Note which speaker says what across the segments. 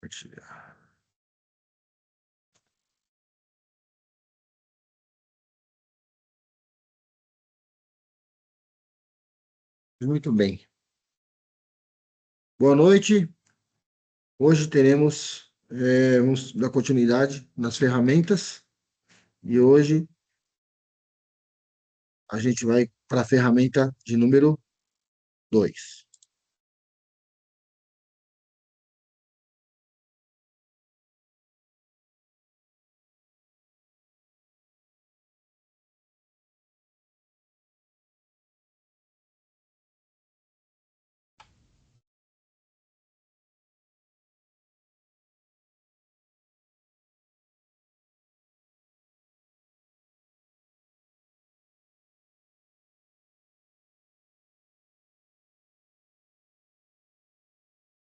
Speaker 1: Compartilhar. Muito bem. Boa noite. Hoje vamos dar continuidade nas ferramentas e hoje a gente vai para a ferramenta de número 2.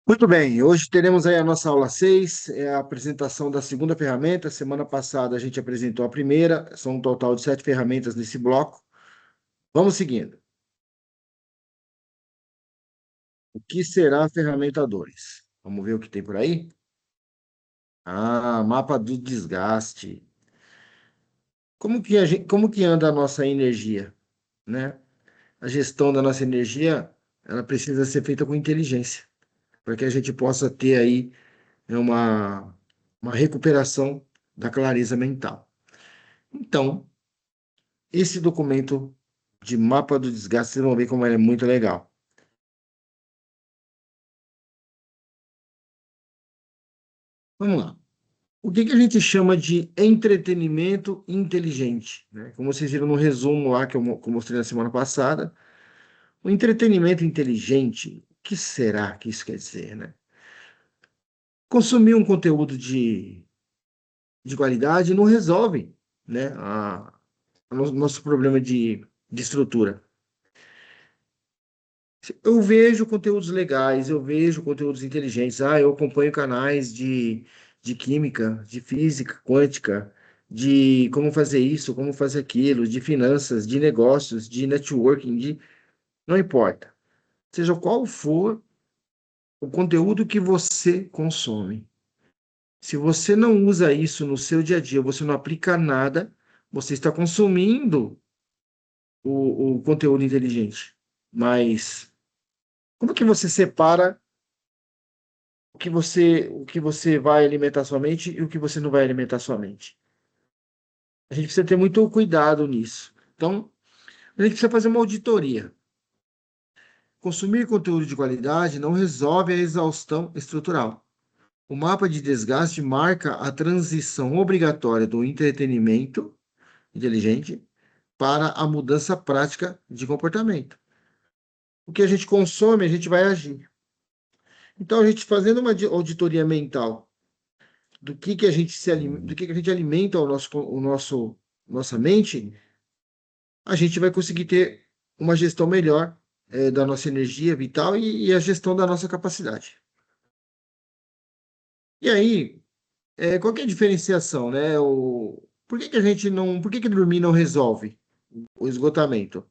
Speaker 1: Muito bem, hoje teremos aí a nossa aula 6, é a apresentação da segunda ferramenta. Semana passada a gente apresentou a primeira, são um total de 7 ferramentas nesse bloco. Vamos seguindo. O que será a ferramenta 2? Vamos ver o que tem por aí? Ah, mapa do desgaste. Como que anda a nossa energia, né? A gestão da nossa energia, ela precisa ser feita com inteligência, para que a gente possa ter aí uma recuperação da clareza mental. Então, esse documento de mapa do desgaste, vocês vão ver como ele é muito legal. Vamos lá. O que que a gente chama de entretenimento inteligente, né? Como vocês viram no resumo lá que eu mostrei na semana passada, o entretenimento inteligente, o que será que isso quer dizer, né? Consumir um conteúdo de qualidade não resolve, né, o nosso problema de estrutura. Eu vejo conteúdos legais, eu vejo conteúdos inteligentes. Ah, eu acompanho canais de química, de física quântica, de como fazer isso, como fazer aquilo, de finanças, de negócios, de networking, não importa. Seja qual for o conteúdo que você consome. Se você não usa isso no seu dia a dia, você não aplica nada, você está consumindo o conteúdo inteligente. Mas como que você separa o que você vai alimentar sua mente e o que você não vai alimentar sua mente? A gente precisa ter muito cuidado nisso. Então, a gente precisa fazer uma auditoria. Consumir conteúdo de qualidade não resolve a exaustão estrutural. O mapa de desgaste marca a transição obrigatória do entretenimento inteligente para a mudança prática de comportamento. O que a gente consome, a gente vai agir. Então, a gente fazendo uma auditoria mental do que a gente alimenta nossa mente, a gente vai conseguir ter uma gestão melhor da nossa energia vital e a gestão da nossa capacidade. E aí, qual que é a diferenciação, né? Por que que dormir não resolve o esgotamento?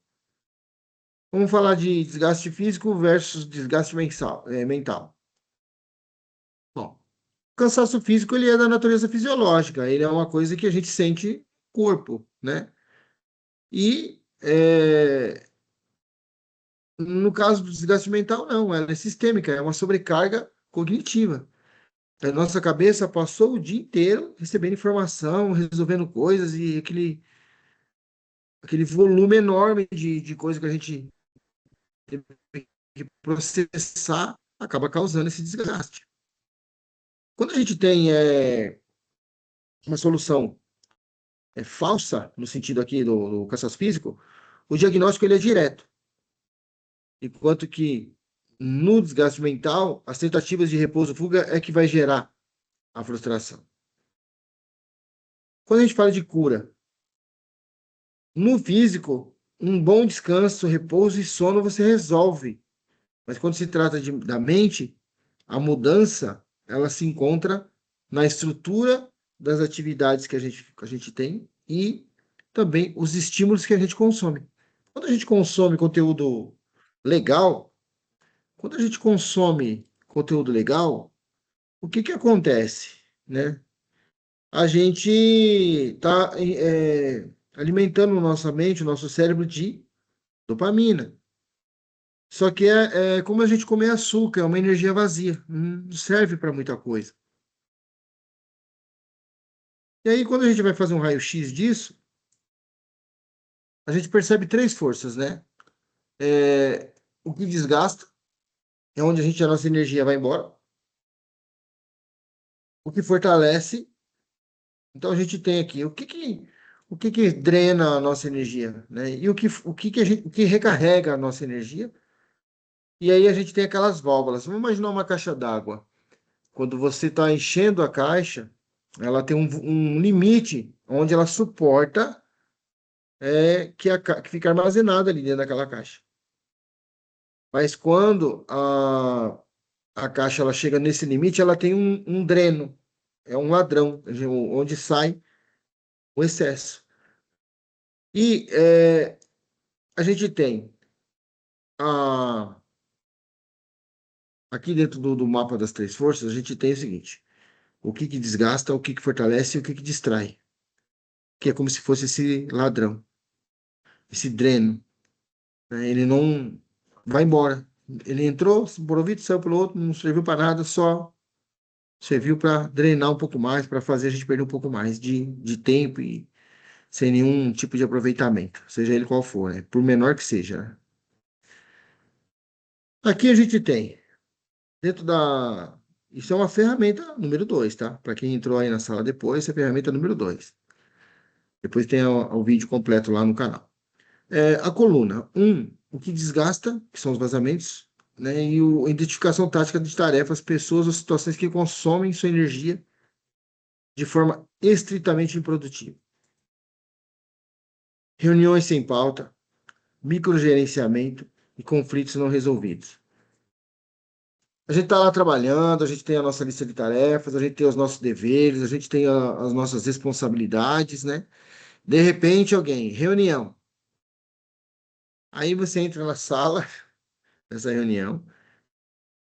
Speaker 1: Vamos falar de desgaste físico versus desgaste mental. Bom, o cansaço físico ele é da natureza fisiológica, ele é uma coisa que a gente sente no corpo, né? E no caso do desgaste mental, não, ela é sistêmica, é uma sobrecarga cognitiva. A nossa cabeça passou o dia inteiro recebendo informação, resolvendo coisas e aquele volume enorme de coisa que a gente teve que processar acaba causando esse desgaste. Quando a gente tem uma solução falsa, no sentido aqui do cansaço físico, o diagnóstico ele é direto. Enquanto que no desgaste mental, as tentativas de repouso-fuga é que vai gerar a frustração. Quando a gente fala de cura, no físico, um bom descanso, repouso e sono você resolve. Mas quando se trata da mente, a mudança ela se encontra na estrutura das atividades que a gente tem e também os estímulos que a gente consome. Quando a gente consome conteúdo legal, quando a gente consome conteúdo legal, O que que acontece, né? A gente está alimentando nossa mente, o nosso cérebro de dopamina. Só que é como a gente comer açúcar, é uma energia vazia, não serve para muita coisa. E aí, quando a gente vai fazer um raio-x disso, a gente percebe três forças, né? O que desgasta, é onde a nossa energia vai embora. O que fortalece, então a gente tem aqui o que que drena a nossa energia, né? E o que recarrega a nossa energia. E aí a gente tem aquelas válvulas. Vamos imaginar uma caixa d'água. Quando você está enchendo a caixa, ela tem um limite onde ela suporta que fica armazenada ali dentro daquela caixa. Mas quando a caixa ela chega nesse limite, ela tem um dreno, é um ladrão, onde sai o excesso. E a gente tem a, aqui dentro do mapa das três forças, a gente tem o seguinte: o que que desgasta, o que que fortalece e o que que distrai, que é como se fosse esse ladrão, esse dreno, né? Ele não vai embora. Ele entrou, por um ouvido, saiu pelo outro, não serviu para nada, só serviu para drenar um pouco mais, para fazer a gente perder um pouco mais de tempo e sem nenhum tipo de aproveitamento, seja ele qual for, né? Por menor que seja, né? Aqui a gente tem, dentro da. Isso é uma ferramenta número 2, tá? Para quem entrou aí na sala depois, essa é a ferramenta número 2. Depois tem o vídeo completo lá no canal. A coluna, o que desgasta, que são os vazamentos, né? E a identificação tática de tarefas, pessoas ou situações que consomem sua energia de forma estritamente improdutiva. Reuniões sem pauta, microgerenciamento e conflitos não resolvidos. A gente está lá trabalhando, a gente tem a nossa lista de tarefas, a gente tem os nossos deveres, a gente tem as nossas responsabilidades, né? De repente, alguém, reunião. Aí você entra na sala dessa reunião.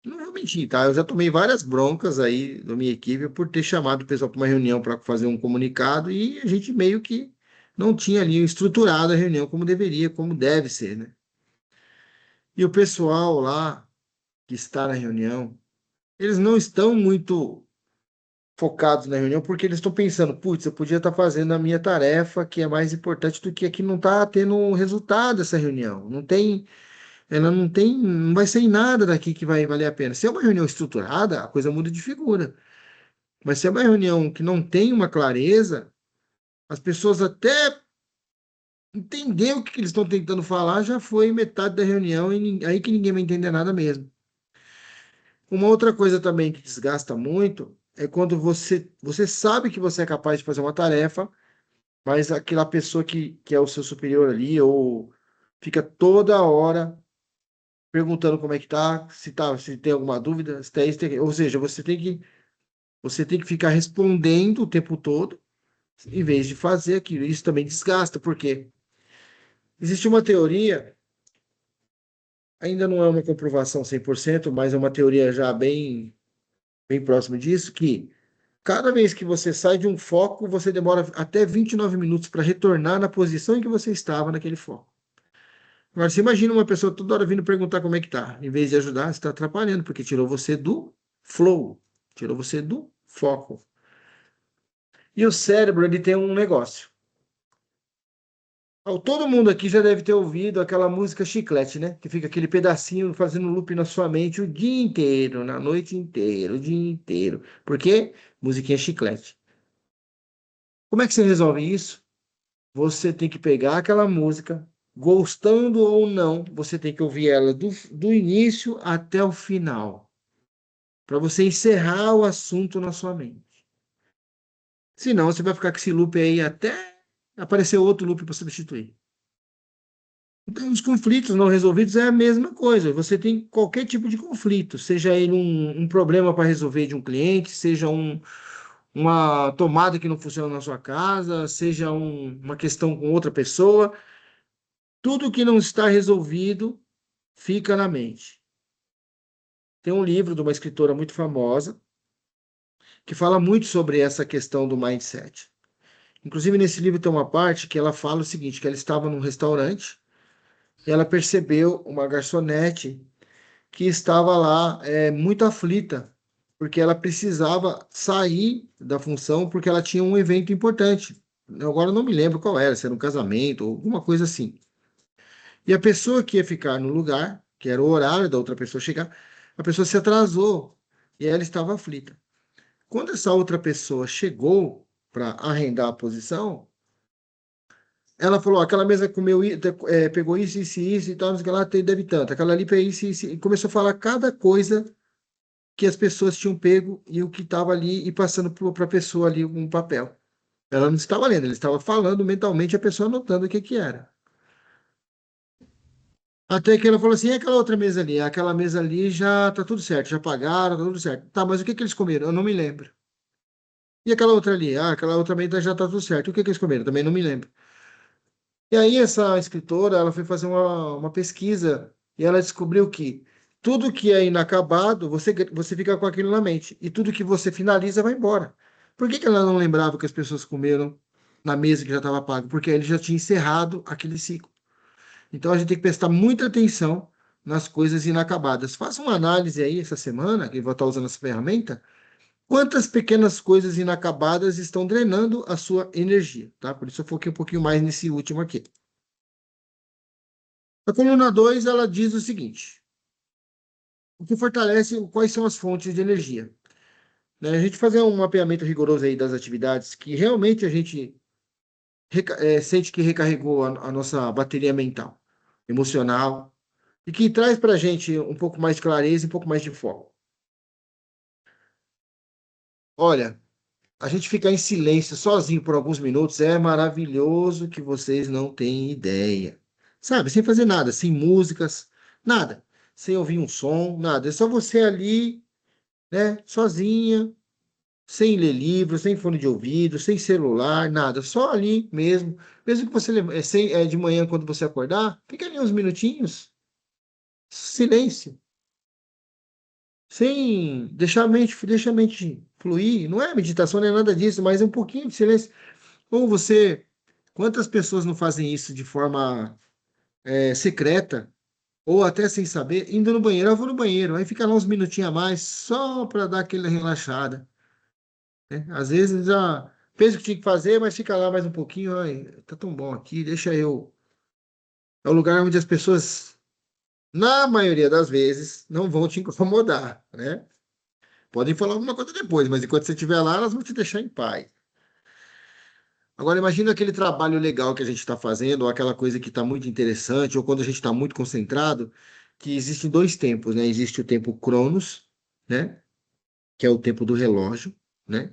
Speaker 1: Não vou mentir, tá? Eu já tomei várias broncas aí da minha equipe por ter chamado o pessoal para uma reunião para fazer um comunicado e a gente meio que não tinha ali estruturado a reunião como deveria, como deve ser, né? E o pessoal lá que está na reunião, eles não estão muito focados na reunião porque eles estão pensando, putz, eu podia estar fazendo a minha tarefa que é mais importante do que aqui não está tendo um resultado dessa reunião. Ela não tem, não vai sair nada daqui que vai valer a pena. Se é uma reunião estruturada, a coisa muda de figura. Mas se é uma reunião que não tem uma clareza, as pessoas até entender o que eles estão tentando falar já foi metade da reunião e aí que ninguém vai entender nada mesmo. Uma outra coisa também que desgasta muito é quando você sabe que você é capaz de fazer uma tarefa, mas aquela pessoa que é o seu superior ali, ou fica toda hora perguntando como é que tá, se tem alguma dúvida, se tem isso, ou seja, você tem que ficar respondendo o tempo todo, em vez de fazer aquilo. Isso também desgasta, porque existe uma teoria, ainda não é uma comprovação 100%, mas é uma teoria já bem próxima disso, que cada vez que você sai de um foco, você demora até 29 minutos para retornar na posição em que você estava naquele foco. Agora, você imagina uma pessoa toda hora vindo perguntar como é que tá. Em vez de ajudar, você está atrapalhando, porque tirou você do flow, tirou você do foco. E o cérebro, ele tem um negócio. Todo mundo aqui já deve ter ouvido aquela música Chiclete, né? Que fica aquele pedacinho fazendo loop na sua mente o dia inteiro, na noite inteira, o dia inteiro. Por quê? Musiquinha Chiclete. Como é que você resolve isso? Você tem que pegar aquela música, gostando ou não, você tem que ouvir ela do início até o final, para você encerrar o assunto na sua mente. Senão, você vai ficar com esse loop aí até aparecer outro loop para substituir. Então, os conflitos não resolvidos é a mesma coisa. Você tem qualquer tipo de conflito, seja ele um problema para resolver de um cliente, seja uma tomada que não funciona na sua casa, seja uma questão com outra pessoa. Tudo que não está resolvido fica na mente. Tem um livro de uma escritora muito famosa, que fala muito sobre essa questão do mindset. Inclusive, nesse livro tem uma parte que ela fala o seguinte, que ela estava num restaurante e ela percebeu uma garçonete que estava lá muito aflita, porque ela precisava sair da função porque ela tinha um evento importante. Agora eu não me lembro qual era, se era um casamento ou alguma coisa assim. E a pessoa que ia ficar no lugar, que era o horário da outra pessoa chegar, a pessoa se atrasou e ela estava aflita. Quando essa outra pessoa chegou para arrendar a posição, ela falou: aquela mesa comeu, pegou isso e tal, não sei o que lá, deve tanto. Aquela ali fez isso, e começou a falar cada coisa que as pessoas tinham pego e o que estava ali e passando para a pessoa ali um papel. Ela não estava lendo, ele estava falando mentalmente, a pessoa anotando o que que era. Até que ela falou assim: e aquela outra mesa ali? Aquela mesa ali já tá tudo certo, já pagaram, tá tudo certo. Tá, mas o que que eles comeram? Eu não me lembro. E aquela outra ali? Ah, aquela outra mesa já tá tudo certo. O que que eles comeram? Também não me lembro. E aí essa escritora, ela foi fazer uma pesquisa e ela descobriu que tudo que é inacabado, você fica com aquilo na mente. E tudo que você finaliza vai embora. Por que que ela não lembrava que as pessoas comeram na mesa que já estava pago? Porque ele já tinha encerrado aquele ciclo. Então a gente tem que prestar muita atenção nas coisas inacabadas. Faça uma análise aí essa semana, que eu vou estar usando essa ferramenta, quantas pequenas coisas inacabadas estão drenando a sua energia, tá? Por isso eu foquei um pouquinho mais nesse último aqui. A coluna 2 ela diz o seguinte: o que fortalece, quais são as fontes de energia? Né? A gente fazer um mapeamento rigoroso aí das atividades que realmente a gente sente que recarregou a nossa bateria mental, emocional, e que traz para a gente um pouco mais de clareza e um pouco mais de foco. Olha, a gente ficar em silêncio sozinho por alguns minutos é maravilhoso que vocês não têm ideia. Sabe, sem fazer nada, sem músicas, nada, sem ouvir um som, nada. É só você ali, né, sozinha, sem ler livro, sem fone de ouvido, sem celular, nada, só ali mesmo. Mesmo que você de manhã quando você acordar, fica ali uns minutinhos, silêncio, sem deixa a mente fluir. Não é meditação, não é nada disso, mas é um pouquinho de silêncio. Ou você, quantas pessoas não fazem isso de forma secreta, ou até sem saber, indo no banheiro, eu vou no banheiro, aí fica lá uns minutinhos a mais, só para dar aquela relaxada, né? Às vezes já fez o que tinha que fazer, mas fica lá mais um pouquinho, ai, tá tão bom aqui, deixa eu. É o lugar onde as pessoas, na maioria das vezes, não vão te incomodar, né? Podem falar alguma coisa depois, mas enquanto você estiver lá, elas vão te deixar em paz. Agora, imagina aquele trabalho legal que a gente está fazendo, ou aquela coisa que está muito interessante, ou quando a gente está muito concentrado, que existem dois tempos, né? Existe o tempo Cronos, né? Que é o tempo do relógio, né?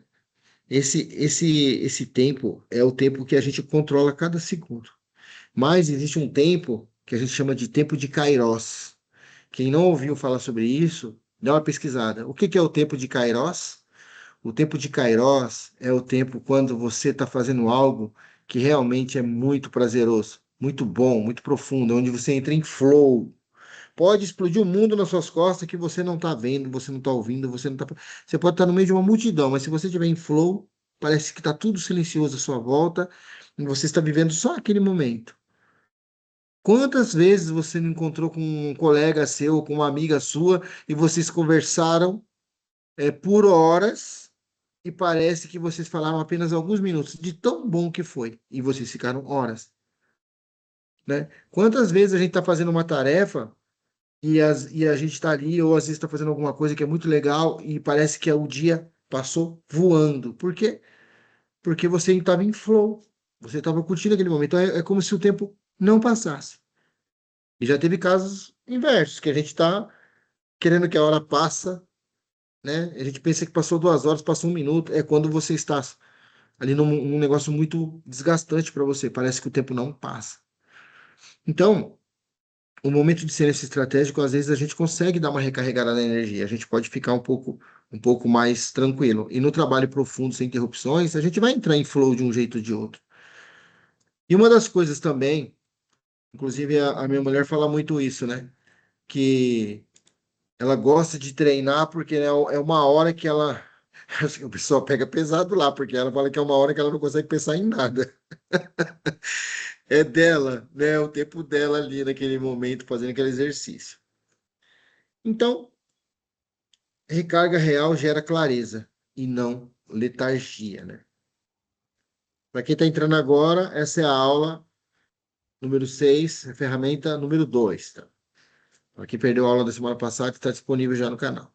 Speaker 1: Esse tempo é o tempo que a gente controla cada segundo. Mas existe um tempo que a gente chama de tempo de Kairos. Quem não ouviu falar sobre isso, dá uma pesquisada. O que que é o tempo de Kairos? O tempo de Kairos é o tempo quando você está fazendo algo que realmente é muito prazeroso, muito bom, muito profundo, onde você entra em flow. Pode explodir o mundo nas suas costas que você não está vendo, você não está ouvindo, você não está. Você pode estar no meio de uma multidão, mas se você estiver em flow, parece que está tudo silencioso à sua volta e você está vivendo só aquele momento. Quantas vezes você não encontrou com um colega seu, com uma amiga sua, e vocês conversaram por horas e parece que vocês falaram apenas alguns minutos, de tão bom que foi, e vocês ficaram horas, né? Quantas vezes a gente está fazendo uma tarefa e a gente está ali, ou às vezes está fazendo alguma coisa que é muito legal e parece que o dia passou voando. Por quê? Porque você estava em flow, você estava curtindo aquele momento. Então é como se o tempo não passasse. E já teve casos inversos, que a gente está querendo que a hora passa, né? A gente pensa que passou 2 horas, passou um minuto. É quando você está ali num negócio muito desgastante para você. Parece que o tempo não passa. Então, o momento de silêncio estratégico, às vezes a gente consegue dar uma recarregada na energia. A gente pode ficar um pouco mais tranquilo. E no trabalho profundo, sem interrupções, a gente vai entrar em flow de um jeito ou de outro. E uma das coisas também, inclusive a minha mulher fala muito isso, né? Que ela gosta de treinar porque é uma hora que ela Acho que o pessoal pega pesado lá, porque ela fala que é uma hora que ela não consegue pensar em nada. É dela, né? O tempo dela ali naquele momento fazendo aquele exercício. Então, recarga real gera clareza e não letargia, né? Para quem está entrando agora, essa é a aula número 6, a ferramenta número 2, tá? Para quem perdeu a aula da semana passada, está disponível já no canal.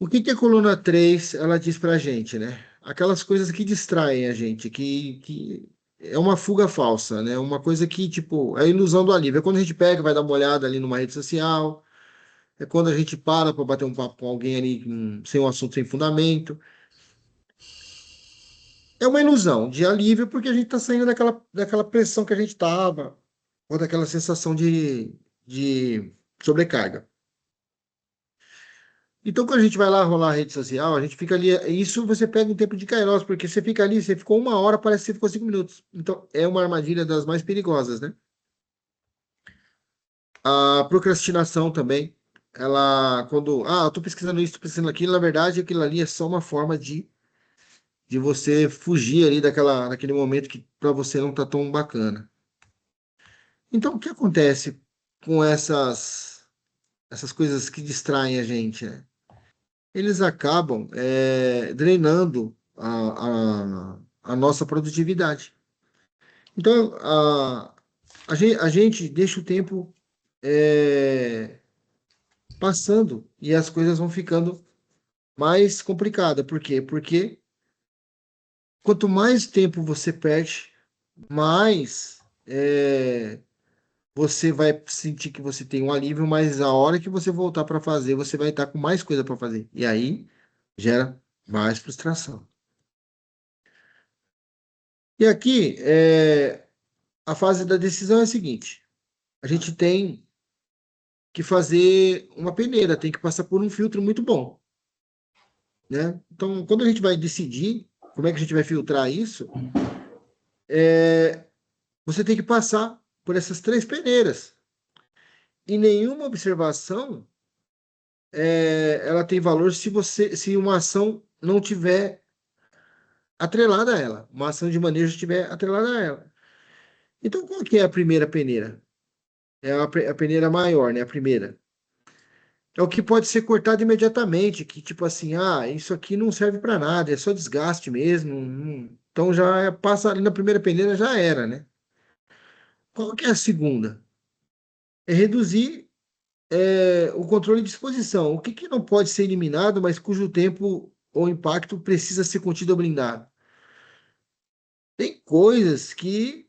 Speaker 1: O que que a coluna 3 ela diz para a gente, né? Aquelas coisas que distraem a gente, que é uma fuga falsa, né? Uma coisa que, tipo, é a ilusão do alívio. É quando a gente pega, vai dar uma olhada ali numa rede social, é quando a gente para bater um papo com alguém ali sem um assunto, sem fundamento. É uma ilusão de alívio porque a gente está saindo daquela pressão que a gente estava, ou daquela sensação de sobrecarga. Então, quando a gente vai lá rolar a rede social, a gente fica ali. Isso você pega um tempo de Kairos, porque você fica ali, você ficou uma hora, parece que você ficou 5 minutos. Então, é uma armadilha das mais perigosas, né? A procrastinação também. Ela, quando. Ah, eu tô pesquisando isso, tô pesquisando aquilo, na verdade, aquilo ali é só uma forma de você fugir ali daquele momento que para você não tá tão bacana. Então, o que acontece com essas coisas que distraem a gente, né? Eles acabam drenando a nossa produtividade. Então, a gente deixa o tempo é, passando e as coisas vão ficando mais complicadas. Por quê? Porque quanto mais tempo você perde, mais você vai sentir que você tem um alívio, mas a hora que você voltar para fazer, você vai estar com mais coisa para fazer. E aí gera mais frustração. E aqui, a fase da decisão é a seguinte: a gente tem que fazer uma peneira, tem que passar por um filtro muito bom, né? Então, quando a gente vai decidir como é que a gente vai filtrar isso, você tem que passar por essas três peneiras. E nenhuma observação ela tem valor se uma ação não tiver atrelada a ela, uma ação de manejo estiver atrelada a ela. Então, qual que é a primeira peneira? É a peneira maior, né? A primeira. É o que pode ser cortado imediatamente, que tipo assim, isso aqui não serve para nada, é só desgaste mesmo. Então já passa ali na primeira peneira, já era, né? Qual que é a segunda? É reduzir o controle de exposição. O que que não pode ser eliminado, mas cujo tempo ou impacto precisa ser contido ou blindado? Tem coisas que,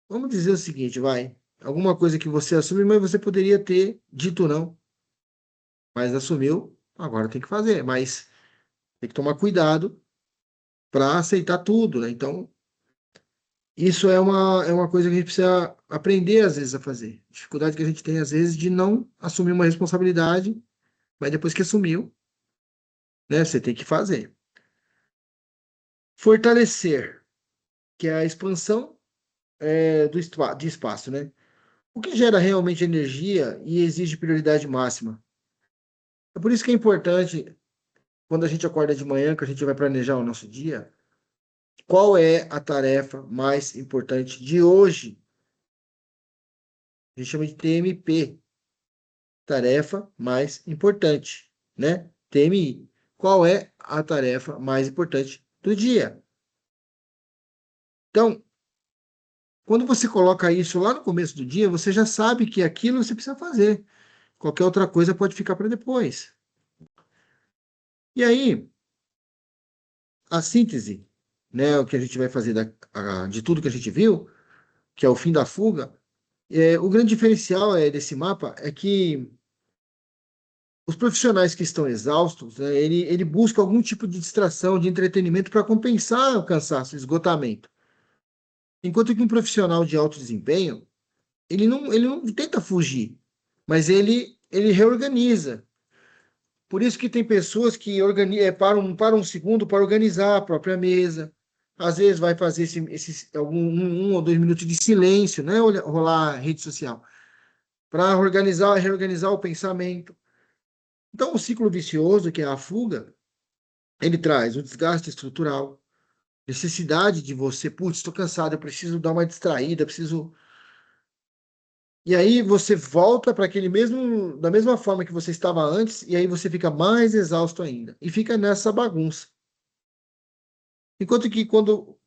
Speaker 1: vamos dizer o seguinte, vai, alguma coisa que você assume, mas você poderia ter dito não, mas assumiu, agora tem que fazer, mas tem que tomar cuidado para aceitar tudo, né? Então, isso é uma coisa que a gente precisa aprender, às vezes, a fazer. Dificuldade que a gente tem, às vezes, de não assumir uma responsabilidade, mas depois que assumiu, né, você tem que fazer. Fortalecer, que é a expansão de espaço, né? O que gera realmente energia e exige prioridade máxima. É por isso que é importante, quando a gente acorda de manhã, que a gente vai planejar o nosso dia, qual é a tarefa mais importante de hoje? A gente chama de TMP, tarefa mais importante, né? TMI. Qual é a tarefa mais importante do dia? Então, quando você coloca isso lá no começo do dia, você já sabe que aquilo você precisa fazer. Qualquer outra coisa pode ficar para depois. E aí, a síntese, né, o que a gente vai fazer de tudo que a gente viu, que é o fim da fuga, o grande diferencial desse mapa é que os profissionais que estão exaustos, né, ele busca algum tipo de distração, de entretenimento para compensar o cansaço, o esgotamento. Enquanto que um profissional de alto desempenho, ele não tenta fugir, mas ele reorganiza. Por isso que tem pessoas que param um segundo para organizar a própria mesa. Às vezes vai fazer um ou 2 minutos de silêncio, né? Rolar a rede social, para reorganizar o pensamento. Então, o ciclo vicioso, que é a fuga, ele traz o desgaste estrutural, necessidade de você, putz, estou cansado, eu preciso dar uma distraída, preciso. E aí você volta para aquele mesmo, da mesma forma que você estava antes, e aí você fica mais exausto ainda. E fica nessa bagunça. Enquanto que quando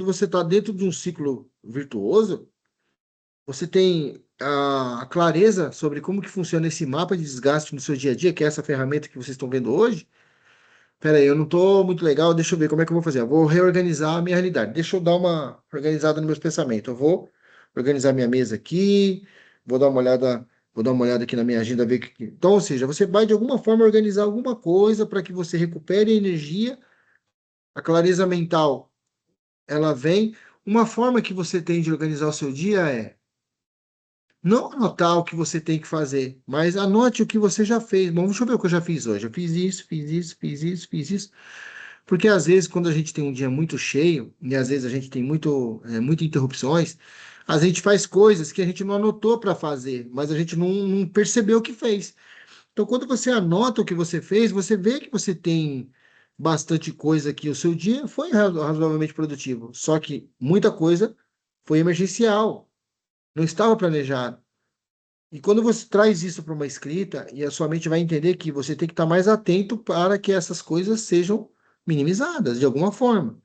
Speaker 1: você está dentro de um ciclo virtuoso, você tem a clareza sobre como que funciona esse mapa de desgaste no seu dia a dia, que é essa ferramenta que vocês estão vendo hoje. Pera aí, eu não estou muito legal, deixa eu ver como é que eu vou fazer. Eu vou reorganizar a minha realidade. Deixa eu dar uma organizada nos meus pensamentos. Eu vou organizar minha mesa aqui, vou dar uma olhada aqui na minha agenda, ver que. Então, ou seja, você vai de alguma forma organizar alguma coisa para que você recupere a energia, a clareza mental, ela vem. Uma forma que você tem de organizar o seu dia é não anotar o que você tem que fazer, mas anote o que você já fez. Bom, deixa eu ver o que eu já fiz hoje. Eu fiz isso, fiz isso, fiz isso, fiz isso. Porque às vezes, quando a gente tem um dia muito cheio, e às vezes a gente tem muitas interrupções, a gente faz coisas que a gente não anotou para fazer, mas a gente não percebeu o que fez. Então, quando você anota o que você fez, você vê que você tem bastante coisa aqui. O seu dia foi razoavelmente produtivo, só que muita coisa foi emergencial, não estava planejado. E quando você traz isso para uma escrita, e a sua mente vai entender que você tem que estar mais atento para que essas coisas sejam minimizadas de alguma forma.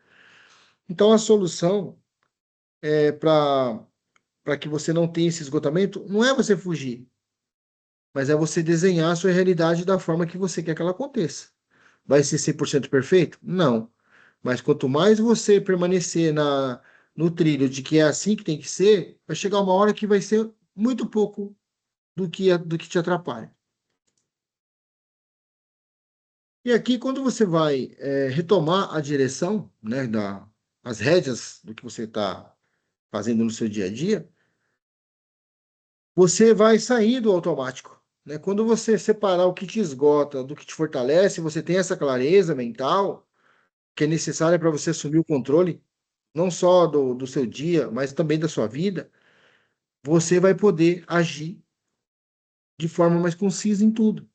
Speaker 1: Então, a solução é para que você não tenha esse esgotamento, não é você fugir, mas é você desenhar a sua realidade da forma que você quer que ela aconteça. Vai ser 100% perfeito? Não. Mas quanto mais você permanecer no trilho de que é assim que tem que ser, vai chegar uma hora que vai ser muito pouco do que te atrapalha. E aqui, quando você vai retomar a direção, né, as rédeas do que você está fazendo no seu dia a dia, você vai sair do automático, né? Quando você separar o que te esgota do que te fortalece, você tem essa clareza mental que é necessária para você assumir o controle, não só do seu dia, mas também da sua vida, você vai poder agir de forma mais concisa em tudo.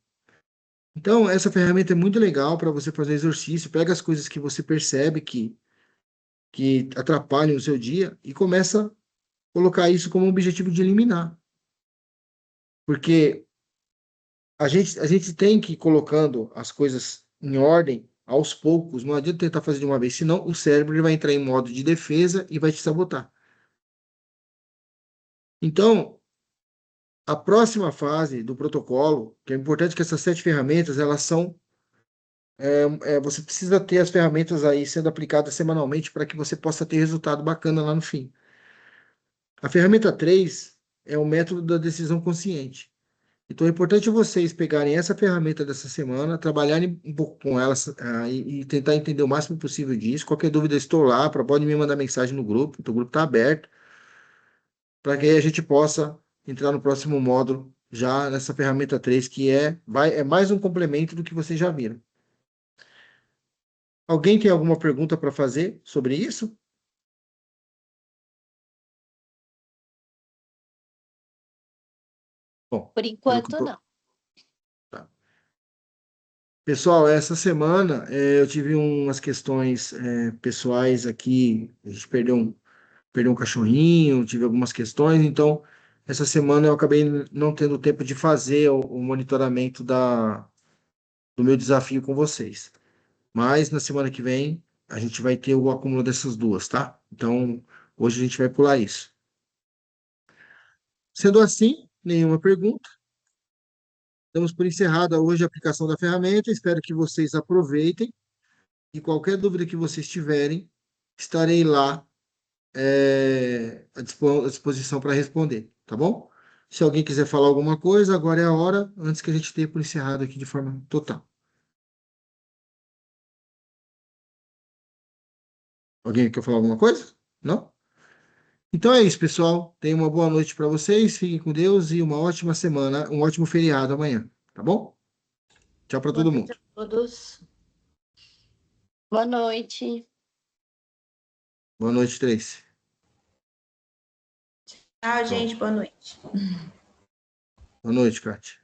Speaker 1: Então, essa ferramenta é muito legal para você fazer exercício, pega as coisas que você percebe que atrapalham o seu dia e começa a colocar isso como objetivo de eliminar. Porque a gente tem que ir colocando as coisas em ordem aos poucos, não adianta tentar fazer de uma vez, senão o cérebro ele vai entrar em modo de defesa e vai te sabotar. Então, a próxima fase do protocolo, que é importante que essas 7 ferramentas, elas são. Você precisa ter as ferramentas aí sendo aplicadas semanalmente para que você possa ter resultado bacana lá no fim. A ferramenta 3 é o método da decisão consciente. Então é importante vocês pegarem essa ferramenta dessa semana, trabalharem um pouco com ela, e tentar entender o máximo possível disso. Qualquer dúvida, estou lá, pode me mandar mensagem no grupo, então, o grupo está aberto, para que aí a gente possa entrar no próximo módulo, já nessa ferramenta 3 que é mais um complemento do que vocês já viram. Alguém tem alguma pergunta para fazer sobre isso? Bom,
Speaker 2: Por
Speaker 1: pelo que eu
Speaker 2: enquanto,
Speaker 1: tô.
Speaker 2: não.
Speaker 1: Tá. Pessoal, essa semana eu tive umas questões pessoais aqui. A gente perdeu um cachorrinho, tive algumas questões, então essa semana eu acabei não tendo tempo de fazer o monitoramento do meu desafio com vocês. Mas na semana que vem a gente vai ter o acúmulo dessas duas, tá? Então hoje a gente vai pular isso. Sendo assim, nenhuma pergunta. Damos por encerrada hoje a aplicação da ferramenta. Espero que vocês aproveitem e qualquer dúvida que vocês tiverem, estarei lá à disposição para responder, tá bom? Se alguém quiser falar alguma coisa, agora é a hora, antes que a gente dê por encerrado aqui de forma total. Alguém quer falar alguma coisa? Não? Então é isso, pessoal. Tenham uma boa noite para vocês, fiquem com Deus e uma ótima semana, um ótimo feriado amanhã, tá bom? Tchau para
Speaker 2: Boa
Speaker 1: todo
Speaker 2: noite a
Speaker 1: mundo.
Speaker 2: todos. Boa noite.
Speaker 1: Boa noite, Tracy.
Speaker 3: Tchau,
Speaker 1: Tchau.
Speaker 3: gente. Boa noite.
Speaker 1: Boa noite, Kátia.